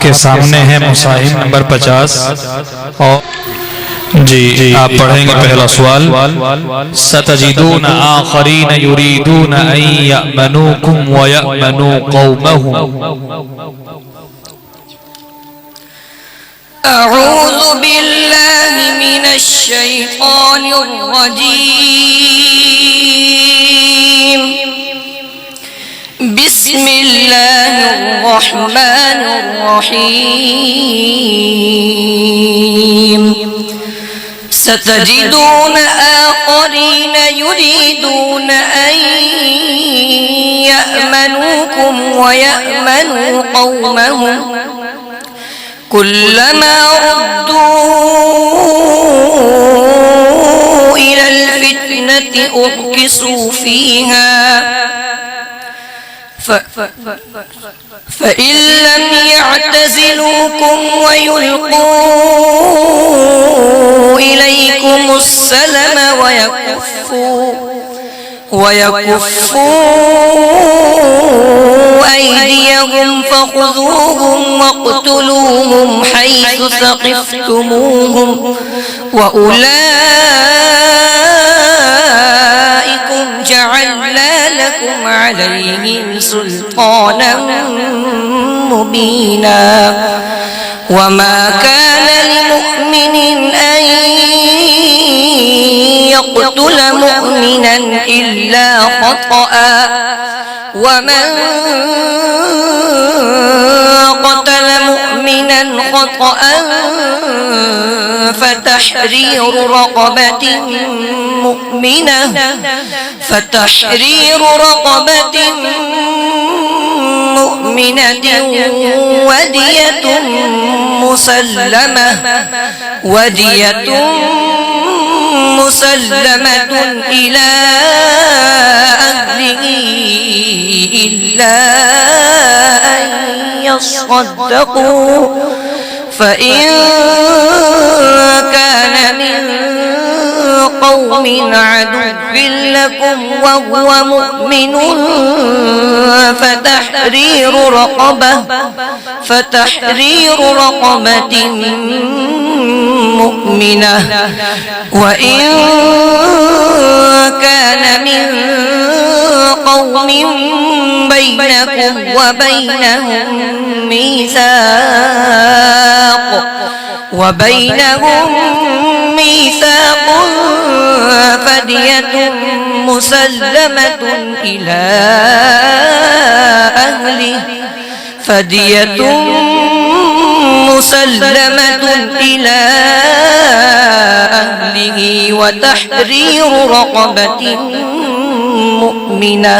आपके सामने है मुसाहिफ नंबर 50 और जी आप पढ़ेंगे पहला सवाल। सतजिदून आखरीन युरीदून अन यअमनूकुम व यअमनू कौमहुम। अऊज़ु बिल्लाहि मिनश शैतानिर रजीम। बिस्मिल्लाहिर रहमानिर रहीम। सतजिदून आखरीन युरीदून अन यअमनूकुम व यअमनू कौमहुम कुल्लमा रुद्दू इलल फितनति उर्किसू फीहा फ़इन लम यअतज़िलूकुम व युल्क़ू इलैकुमुस्सलम व यकुफ़्फ़ू أيديهم فخذوهم واقتلوهم حيث ثقفتموهم وأولئكم جعلنا لكم عليهم سلطانا مبينا وما كان لمؤمن أن يقتل مؤمنا إلا خطأ ومن قتل مؤمنا خطأ فتحرير رقبة مؤمنة ودية مسلمة إلى أهله إلا أن يصدقوا فإن كان من قوم عدو لكم وهو مؤمن فتحرير رقبة مؤمنة وإن كان من قوم بينكم وبينهم ميثاق فدية مسلمة إلى أهله وتحرير رقبة مؤمنة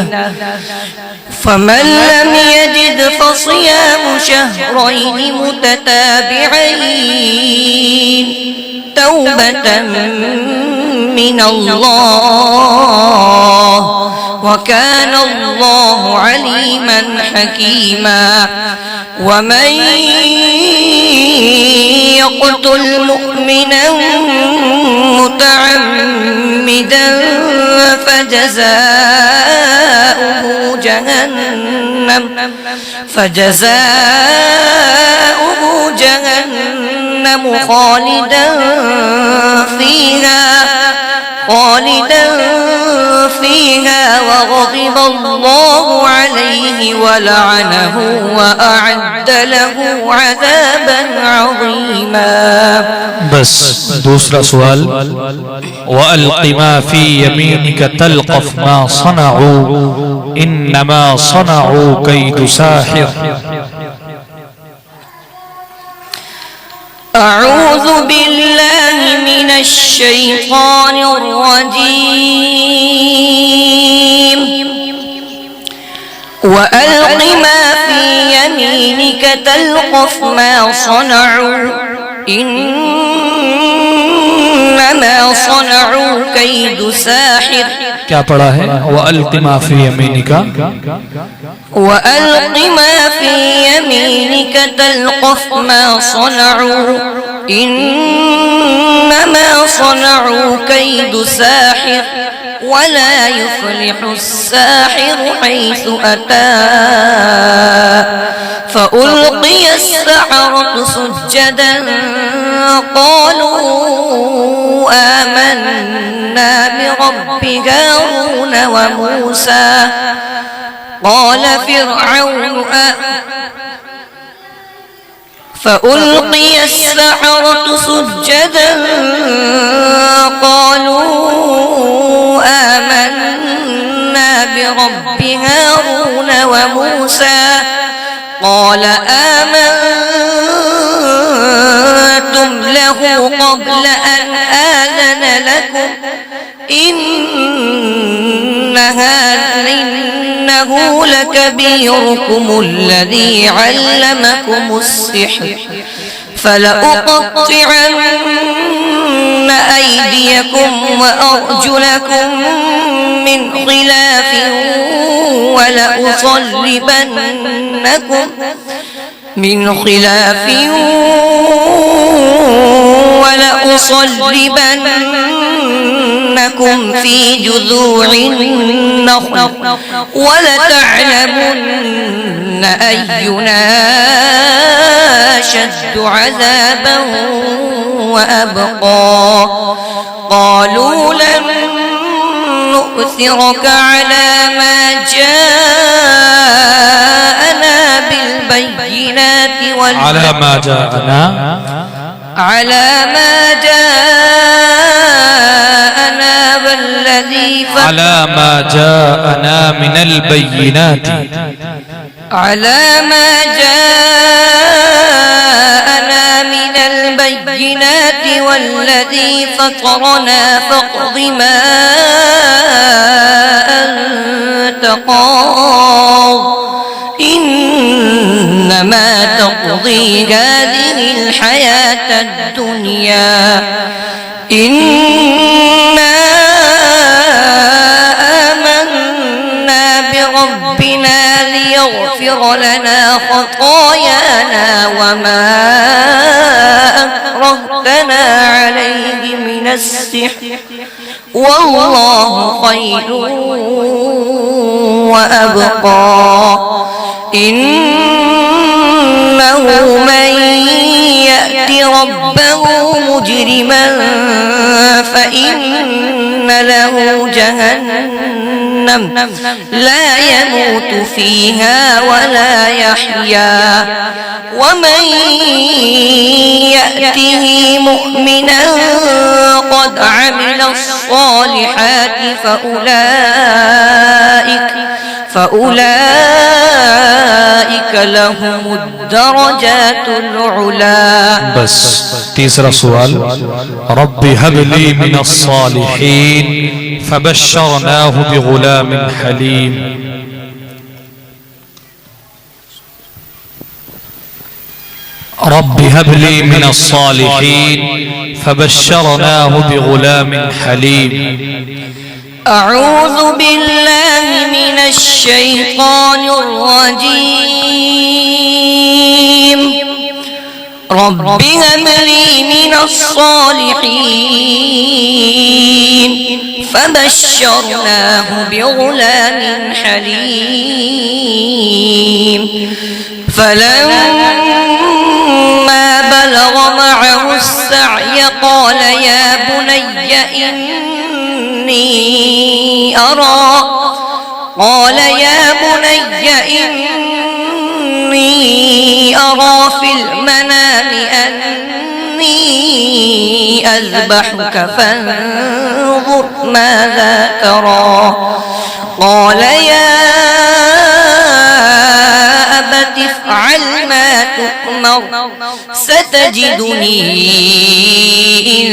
فمن لم يجد فصيام شهرين متتابعين توبة من الله وكان الله عليما حكيما ومن يقتل مؤمنا متعمدا فجزاؤه جهنم خالدا فيها وغضب الله عليه ولعنه وأعد له عذابا عظيما. बस दूसरा सवाल। वअल्क़ मा फ़ी यमीनिक तल्क़फ़ मा सनअू इन्नमा सनअू कैदु साहिर। أعوذ بالله من الشيطان الرجيم. وألق ما في يمينك تلقف ما صنعوا إنما صنعوا كيد ساحر. क्या पढ़ा है? वअल्क़ मा फ़ी यमीनिका وألق ما في يمينك تلقف ما صنعوا إنما صنعوا كيد ساحر ولا يفلح الساحر حيث أتى فألقي السحرة سجدا قالوا آمنا برب هارون وموسى قال فرعون فألقي السحرة سجدا قالوا آمنا برب هارون وموسى قال آمنتم له قبل أن آذن لكم إنه لكبيركم الذي علمكم السحر فلأقطعن أيديكم وأرجلكم من خلاف ولأصلبنكم في جذوع النخل ولتعلمن أينا أشد عذابا وأبقى قالوا لن نؤثرك على ما جاءنا بالبينات على ما جاءنا من البينات والذي فطرنا فاقض ما أنت قاض إنما تقضي هذه الحياة الدنيا إنا آمنا بربنا ليغفر لنا خطايانا وما أكرهتنا عليه من السحر والله خير وأبقى إنه من يأت ربه مجرما فإن له جهنم لا يموت فيها ولا يحيا ومن يأته مؤمنا قد عمل الصالحات فأولئك لهم الدرجات العلا. بس تیسرا سوال رب هب لي من الصالحين فبشرناه بغلام حليم. رب هب لي من الصالحين فبشرناه بغلام حليم. أعوذ بالله من الشيطان الرجيم. رب هب لي من الصالحين فبشرناه بغلام حليم. فلما بلغ معه السعي قال يا بني إني أرى في المنام أني أذبحك فانظر ماذا ترى. قال يا أبت افعل ما تؤمر ستجدني إن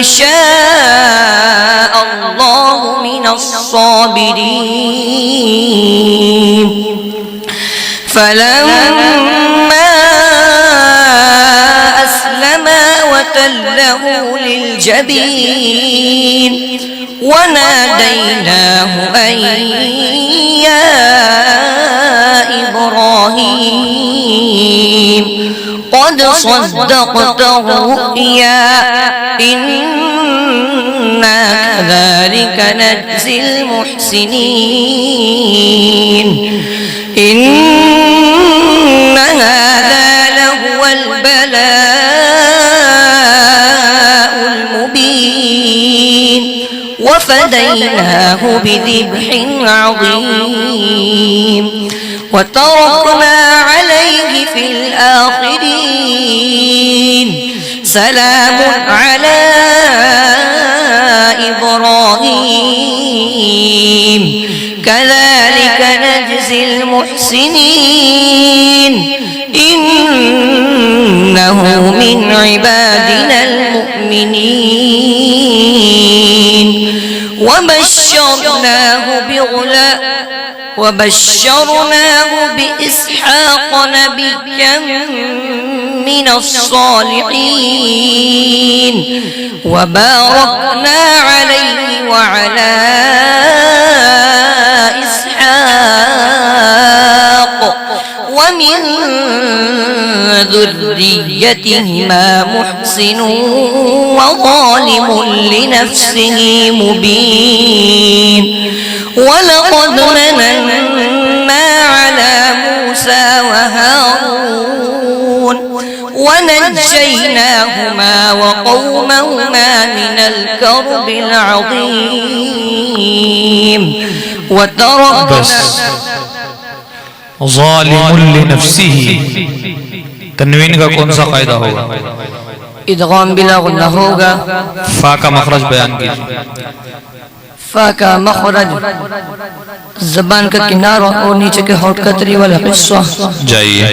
شاء الله من الصابرين. فلما أسلما وتله للجبين وناديناه أن يا إبراهيم قد صدقت الرؤيا إنا كذلك نجزي المحسنين. إن وفديناه بذبح عظيم وتركنا عليه في الآخرين سلام على إبراهيم كذلك نجزي المحسنين إنه من عبادنا المؤمنين وبشرناه بإسحاق نبيا من الصالحين وباركنا عليه وعلى إسحاق ومن ذريتهما محسن وظالم لنفسه مبين ولقد مننا على موسى وهارون ونجيناهما وقومهما من الكرب العظيم وتركنا ظالم لنفسه तन्वीन का कौन सा कायदा होगा? इदगाम बिला गुन्ना होगा। फा का मखरज बयान कीजिए। फा का मखरज जबान का किनारा और नीचे के होंठ का तरी वाला हिस्सा। जाइए।